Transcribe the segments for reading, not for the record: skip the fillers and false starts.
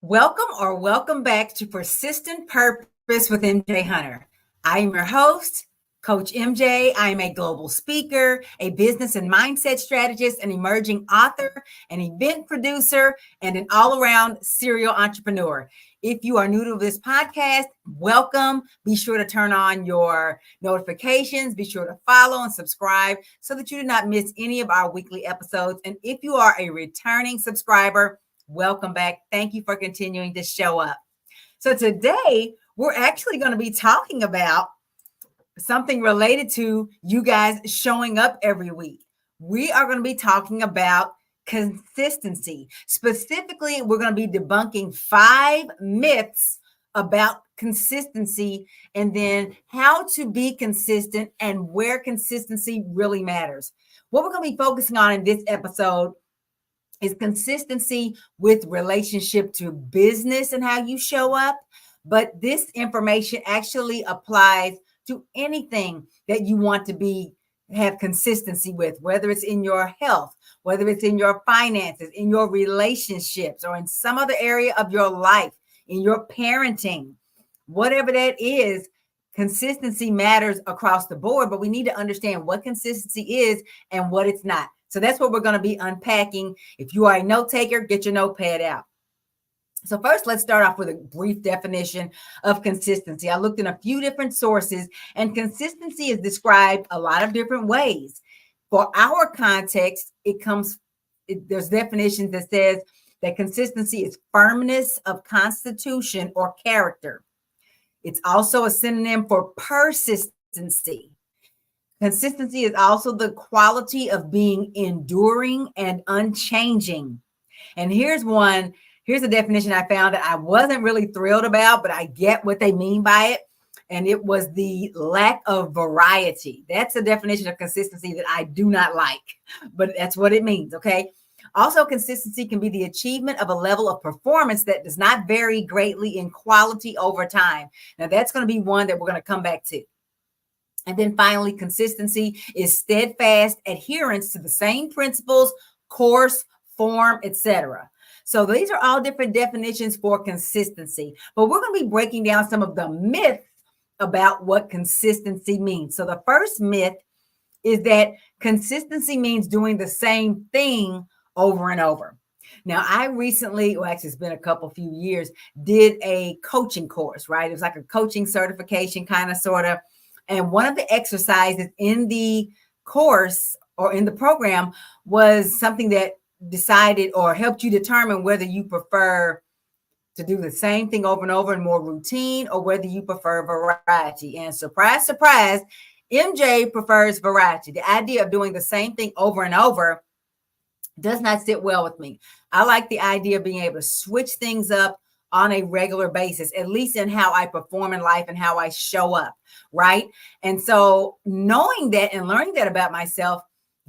Welcome back to Persistent Purpose with MJ Hunter. I am your host, Coach MJ. I am a global speaker, a business and mindset strategist, an emerging author, an event producer, and an all around serial entrepreneur. If you are new to this podcast, welcome. Be sure to turn on your notifications. Be sure to follow and subscribe so that you do not miss any of our weekly episodes. And if you are a returning subscriber, welcome back. Thank you for continuing to show up. So today, we're actually going to be talking about something related to you guys showing up every week. We are going to be talking about consistency. Specifically, we're going to be debunking 5 myths about consistency and then how to be consistent and where consistency really matters. What we're going to be focusing on in this episode is consistency with relationship to business and how you show up. But this information actually applies to anything that you want to have consistency with, whether it's in your health, whether it's in your finances, in your relationships, or in some other area of your life, in your parenting, whatever that is. Consistency matters across the board, but we need to understand what consistency is and what it's not. So that's what we're going to be unpacking. If you are a note taker, get your notepad out. So first, let's start off with a brief definition of consistency. I looked in a few different sources, and consistency is described a lot of different ways. For our context, there's definitions that says that consistency is firmness of constitution or character. It's also a synonym for persistency. Consistency is also the quality of being enduring and unchanging. And here's a definition I found that I wasn't really thrilled about, but I get what they mean by it. And it was the lack of variety. That's a definition of consistency that I do not like, but that's what it means, okay? Also, consistency can be the achievement of a level of performance that does not vary greatly in quality over time. Now, that's going to be one that we're going to come back to. And then finally, consistency is steadfast adherence to the same principles, course, form, etc. So these are all different definitions for consistency. But we're going to be breaking down some of the myths about what consistency means. So the first myth is that consistency means doing the same thing over and over. Now, I recently, actually it's been a few years, did a coaching course, right? It was like a coaching certification kind of, sort of. And one of the exercises in the course or in the program was something that decided or helped you determine whether you prefer to do the same thing over and over and more routine, or whether you prefer variety. And surprise, surprise, MJ prefers variety. The idea of doing the same thing over and over does not sit well with me. I like the idea of being able to switch things up on a regular basis, at least in how I perform in life and how I show up, right? And so knowing that and learning that about myself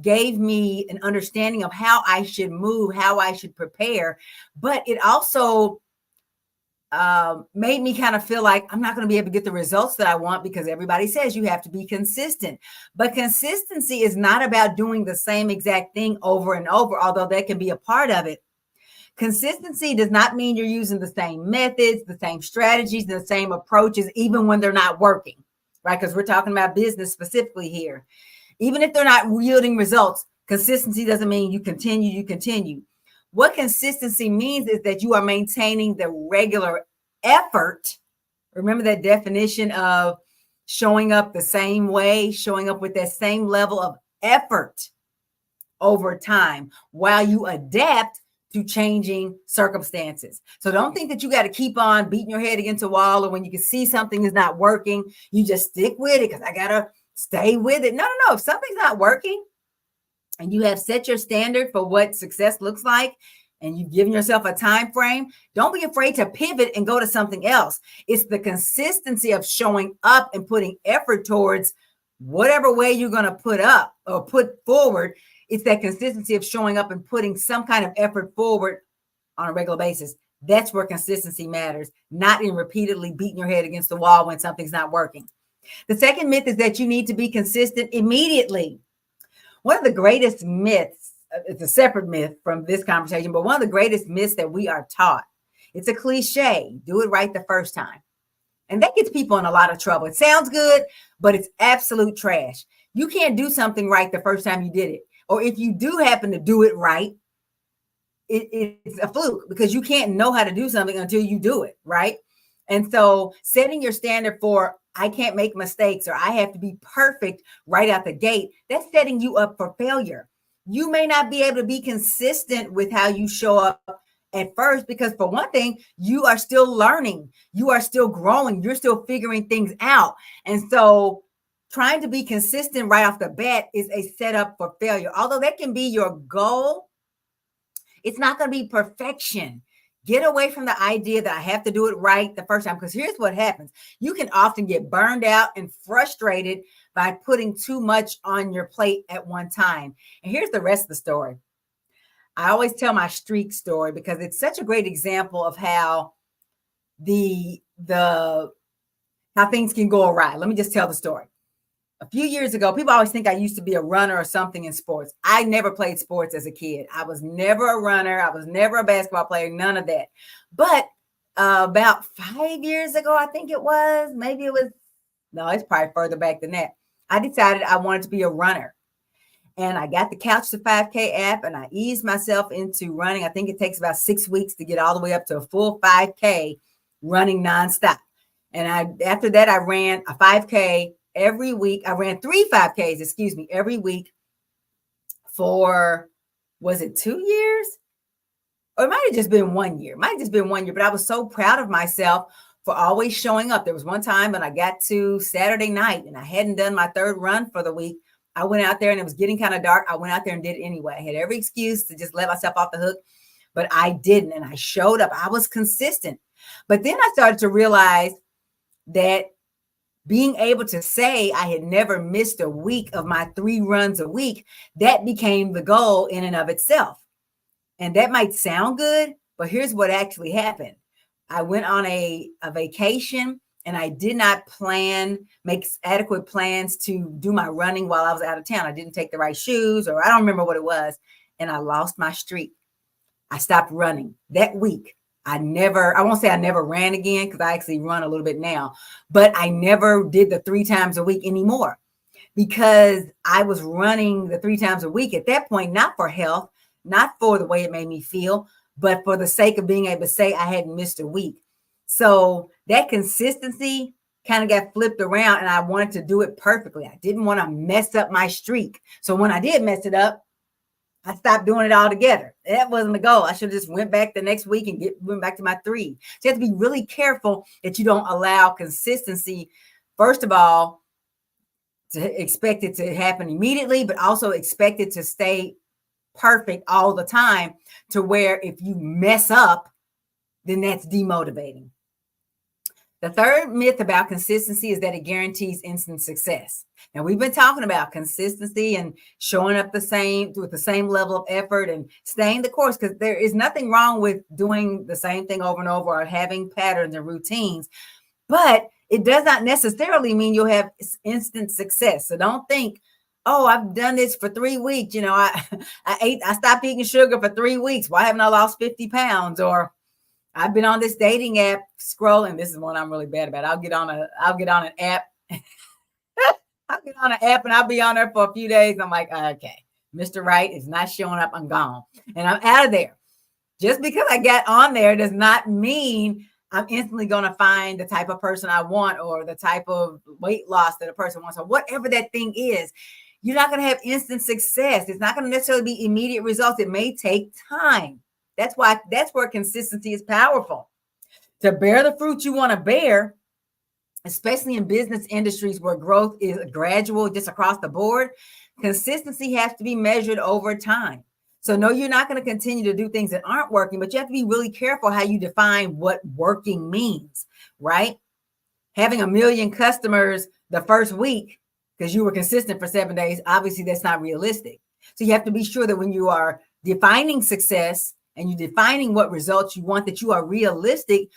gave me an understanding of how I should move, how I should prepare. But it also made me kind of feel like I'm not going to be able to get the results that I want, because everybody says you have to be consistent. But consistency is not about doing the same exact thing over and over, although that can be a part of it. Consistency does not mean you're using the same methods, the same strategies, the same approaches, even when they're not working, right? Because we're talking about business specifically here. Even if they're not yielding results, consistency doesn't mean you continue. What consistency means is that you are maintaining the regular effort. Remember that definition of showing up the same way, showing up with that same level of effort over time while you adapt to changing circumstances. So don't think that you got to keep on beating your head against a wall, or when you can see something is not working, you just stick with it because I got to stay with it. No. If something's not working and you have set your standard for what success looks like, and you've given yourself a time frame, don't be afraid to pivot and go to something else. It's the consistency of showing up and putting effort towards whatever way you're going to put up or put forward. It's that consistency of showing up and putting some kind of effort forward on a regular basis. That's where consistency matters, not in repeatedly beating your head against the wall when something's not working. The second myth is that you need to be consistent immediately. One of the greatest myths, it's a separate myth from this conversation, but one of the greatest myths that we are taught It's a cliche. Do it right the first time. And that gets people in a lot of trouble. It sounds good, but it's absolute trash. You can't do something right the first time you did it. Or if you do happen to do it right, it's a fluke, because you can't know how to do something until you do it, right? And so setting your standard for, I can't make mistakes, or I have to be perfect right out the gate, that's setting you up for failure. You may not be able to be consistent with how you show up at first, because for one thing, you are still learning, you are still growing, you're still figuring things out. And so trying to be consistent right off the bat is a setup for failure. Although that can be your goal, it's not going to be perfection. Get away from the idea that I have to do it right the first time, because here's what happens. You can often get burned out and frustrated by putting too much on your plate at one time. And here's the rest of the story. I always tell my streak story because it's such a great example of how how things can go awry. Let me just tell the story. A few years ago, people always think I used to be a runner or something in sports. I never played sports as a kid. I was never a runner. I was never a basketball player, none of that. But about 5 years ago, I think it was, it's probably further back than that. I decided I wanted to be a runner. And I got the Couch to 5K app and I eased myself into running. I think it takes about 6 weeks to get all the way up to a full 5K running nonstop. And after that, I ran a 5K every week. I ran 3 5Ks, every week for, was it 2 years? Or it might have just been 1 year. But I was so proud of myself for always showing up. There was one time when I got to Saturday night and I hadn't done my third run for the week. I went out there and it was getting kind of dark. I went out there and did it anyway. I had every excuse to just let myself off the hook, but I didn't. And I showed up. I was consistent. But then I started to realize that being able to say I had never missed a week of my 3 runs a week, that became the goal in and of itself. And that might sound good, but here's what actually happened. I went on a vacation and I did not make adequate plans to do my running while I was out of town. I didn't take the right shoes, or I don't remember what it was. And I lost my streak. I stopped running that week. I won't say I never ran again, because I actually run a little bit now, but I never did the 3 times a week anymore, because I was running the 3 times a week at that point, not for health, not for the way it made me feel, but for the sake of being able to say I hadn't missed a week. So that consistency kind of got flipped around and I wanted to do it perfectly. I didn't want to mess up my streak. So when I did mess it up, I stopped doing it altogether. That wasn't the goal. I should have just went back the next week and went back to my 3. So you have to be really careful that you don't allow consistency, first of all, to expect it to happen immediately, but also expect it to stay perfect all the time, to where if you mess up, then that's demotivating. The third myth about consistency is that it guarantees instant success. Now, we've been talking about consistency and showing up with the same level of effort and staying the course, because there is nothing wrong with doing the same thing over and over or having patterns and routines, but it does not necessarily mean you'll have instant success. So don't think, oh, I've done this for 3 weeks. I stopped eating sugar for 3 weeks. Why haven't I lost 50 pounds? Or I've been on this dating app scrolling. This is one I'm really bad about. I'll get on an app. I'll get on an app and I'll be on there for a few days. I'm like, okay, Mr. Right is not showing up. I'm gone and I'm out of there. Just because I got on there does not mean I'm instantly going to find the type of person I want or the type of weight loss that a person wants or whatever that thing is. You're not going to have instant success. It's not going to necessarily be immediate results. It may take time. That's where consistency is powerful. To bear the fruit you want to bear, especially in business industries where growth is gradual just across the board, consistency has to be measured over time. So no, you're not going to continue to do things that aren't working, but you have to be really careful how you define what working means, right? Having 1 million customers the first week because you were consistent for 7 days, obviously that's not realistic. So you have to be sure that when you are defining success and you're defining what results you want, that you are realistic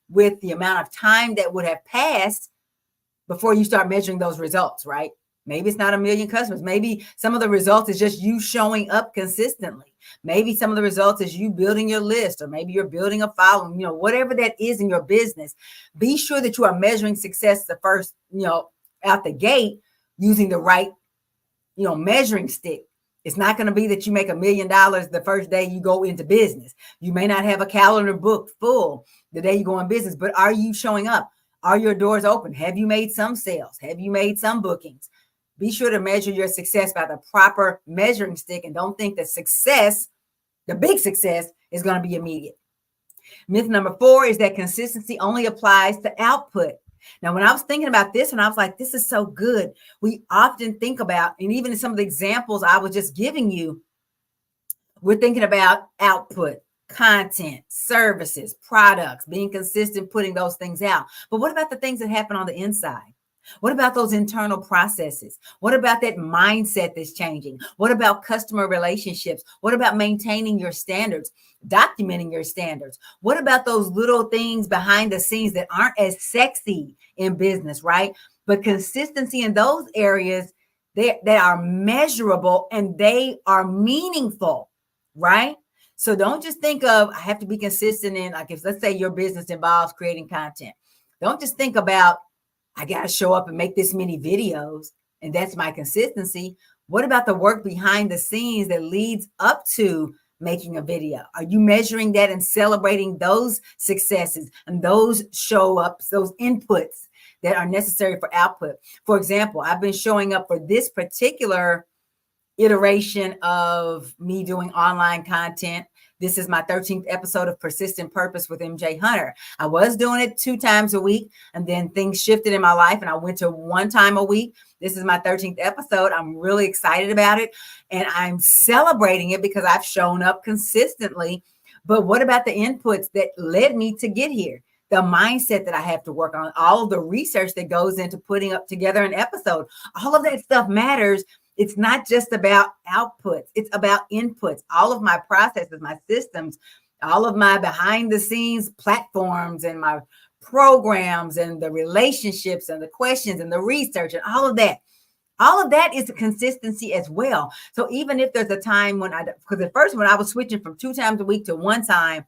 with the amount of time that would have passed before you start measuring those results, right? Maybe it's not 1 million customers. Maybe some of the results is just you showing up consistently. Maybe some of the results is you building your list, or maybe you're building a following, whatever that is in your business. Be sure that you are measuring success the first, out the gate using the right, measuring stick. It's not going to be that you make $1 million the first day you go into business. You may not have a calendar booked full the day you go in business, but are you showing up? Are your doors open? Have you made some sales? Have you made some bookings? Be sure to measure your success by the proper measuring stick, and don't think that success, the big success, is going to be immediate. Myth number 4 is that consistency only applies to output. Now, when I was thinking about this, and I was like, this is so good. We often think about, and even in some of the examples I was just giving you, we're thinking about output, content, services, products, being consistent, putting those things out. But what about the things that happen on the inside? What about those internal processes? What about that mindset that's changing? What about customer relationships? What about maintaining your standards, documenting your standards? What about those little things behind the scenes that aren't as sexy in business, right? But consistency in those areas, they are measurable and they are meaningful, right? So don't just think of, I have to be consistent in, like, if let's say your business involves creating content. Don't just think about, I got to show up and make this many videos, and that's my consistency. What about the work behind the scenes that leads up to making a video? Are you measuring that and celebrating those successes and those show ups, those inputs that are necessary for output? For example, I've been showing up for this particular iteration of me doing online content. This is my 13th episode of Persistent Purpose with MJ Hunter. I was doing it 2 times a week, and then things shifted in my life and I went to 1 time a week. This is my 13th episode. I'm really excited about it, and I'm celebrating it because I've shown up consistently. But what about the inputs that led me to get here? The mindset that I have to work on, all of the research that goes into putting up together an episode, all of that stuff matters. It's not just about outputs. It's about inputs. All of my processes, my systems, all of my behind the scenes platforms and my programs and the relationships and the questions and the research and all of that is a consistency as well. So even if there's a time because at first when I was switching from 2 times a week to 1 time,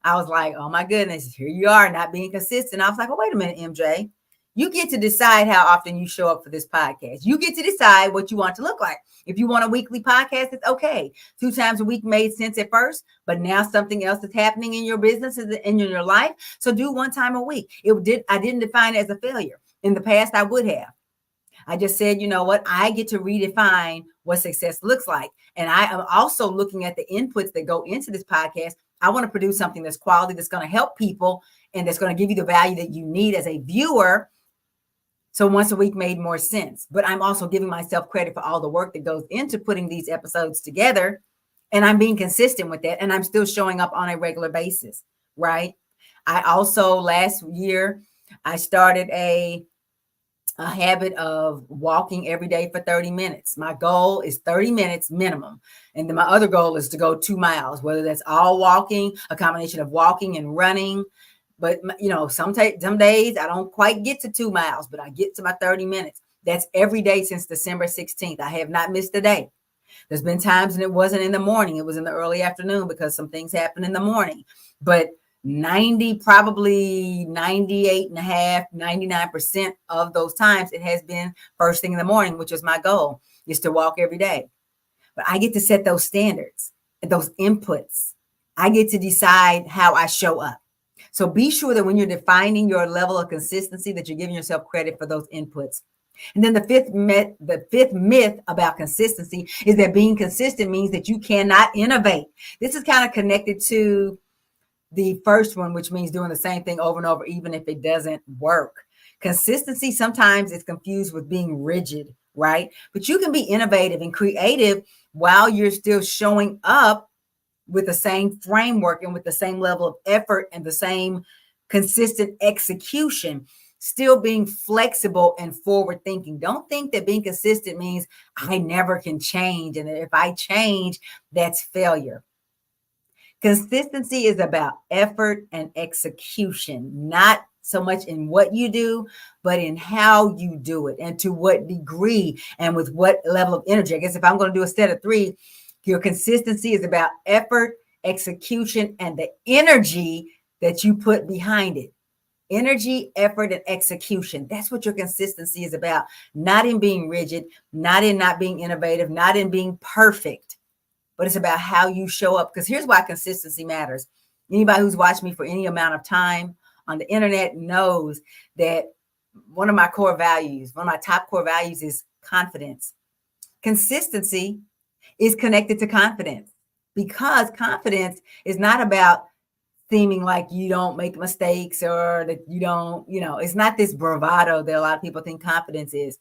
I was like, oh my goodness, here you are not being consistent. I was like, oh, wait a minute, MJ. You get to decide how often you show up for this podcast. You get to decide what you want to look like. If you want a weekly podcast, it's okay. 2 times a week made sense at first, but now something else is happening in your business and in your life. So do 1 time a week. I didn't define it as a failure. In the past, I would have. I just said, you know what? I get to redefine what success looks like. And I am also looking at the inputs that go into this podcast. I want to produce something that's quality, that's going to help people, and that's going to give you the value that you need as a viewer. So once a week made more sense. But I'm also giving myself credit for all the work that goes into putting these episodes together. And I'm being consistent with that. And I'm still showing up on a regular basis, right? I also, last year, I started a habit of walking every day for 30 minutes. My goal is 30 minutes minimum. And then my other goal is to go 2 miles, whether that's all walking, a combination of walking and running. But, some days I don't quite get to 2 miles, but I get to my 30 minutes. That's every day since December 16th. I have not missed a day. There's been times and it wasn't in the morning. It was in the early afternoon because some things happen in the morning. But probably 98.5%, 99% of those times, it has been first thing in the morning, which is my goal, is to walk every day. But I get to set those standards and those inputs. I get to decide how I show up. So be sure that when you're defining your level of consistency, that you're giving yourself credit for those inputs. And then the fifth myth about consistency is that being consistent means that you cannot innovate. This is kind of connected to the first one, which means doing the same thing over and over, even if it doesn't work. Consistency sometimes is confused with being rigid, right? But you can be innovative and creative while you're still showing up with the same framework and with the same level of effort and the same consistent execution, still being flexible and forward thinking. Don't think that being consistent means I never can change, and if I change, that's failure. Consistency is about effort and execution, not so much in what you do, but in how you do it and to what degree and with what level of energy. I guess if I'm going to do a set of 3, Your consistency is about effort, execution, and the energy that you put behind it. Energy, effort, and execution. That's what your consistency is about. Not in being rigid, not in not being innovative, not in being perfect, but it's about how you show up. Because here's why consistency matters. Anybody who's watched me for any amount of time on the internet knows that one of my core values, one of my top core values is confidence. Consistency is connected to confidence because confidence is not about seeming like you don't make mistakes or that you don't, it's not this bravado that a lot of people think confidence is.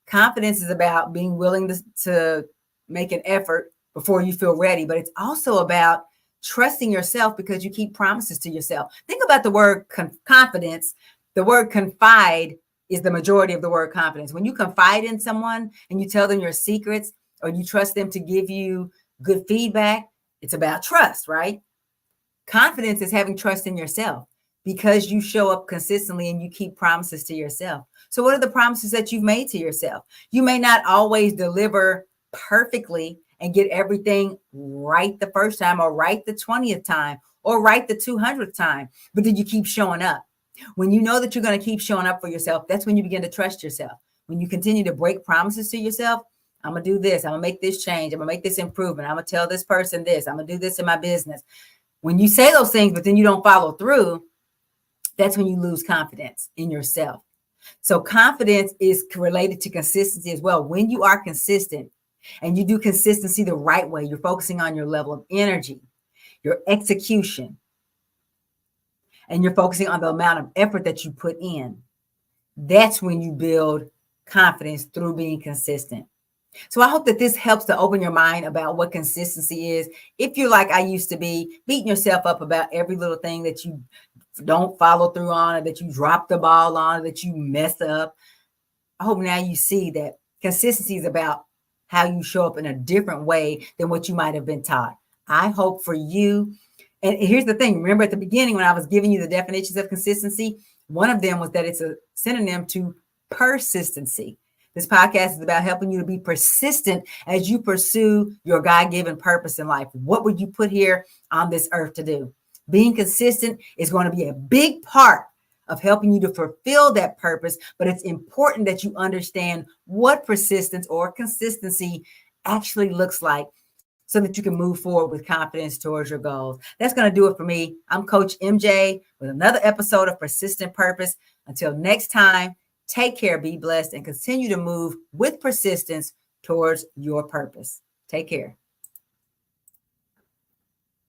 Confidence is about being willing to make an effort before you feel ready, but it's also about trusting yourself because you keep promises to yourself. Think about the word confidence. The word confide is the majority of the word confidence. When you confide in someone and you tell them your secrets or you trust them to give you good feedback, it's about trust, right? Confidence is having trust in yourself because you show up consistently and you keep promises to yourself. So what are the promises that you've made to yourself? You may not always deliver perfectly and get everything right the first time or right the 20th time or right the 200th time, but then you keep showing up. When you know that you're going to keep showing up for yourself, that's when you begin to trust yourself. When you continue to break promises to yourself, I'm going to do this. I'm going to make this change. I'm going to make this improvement. I'm going to tell this person this. I'm going to do this in my business. When you say those things, but then you don't follow through, that's when you lose confidence in yourself. So confidence is related to consistency as well. When you are consistent and you do consistency the right way, you're focusing on your level of energy, your execution, and you're focusing on the amount of effort that you put in. That's when you build confidence through being consistent. So I hope that this helps to open your mind about what consistency is. If you're like I used to be, beating yourself up about every little thing that you don't follow through on, or that you drop the ball on, or that you mess up, I hope now you see that consistency is about how you show up in a different way than what you might have been taught. I hope for you. And here's the thing. Remember at the beginning when I was giving you the definitions of consistency, one of them was that it's a synonym to persistency. This podcast is about helping you to be persistent as you pursue your God-given purpose in life. What would you put here on this earth to do? Being consistent is going to be a big part of helping you to fulfill that purpose, but it's important that you understand what persistence or consistency actually looks like so that you can move forward with confidence towards your goals. That's going to do it for me. I'm Coach MJ with another episode of Persistent Purpose. Until next time, take care, be blessed, and continue to move with persistence towards your purpose. Take care.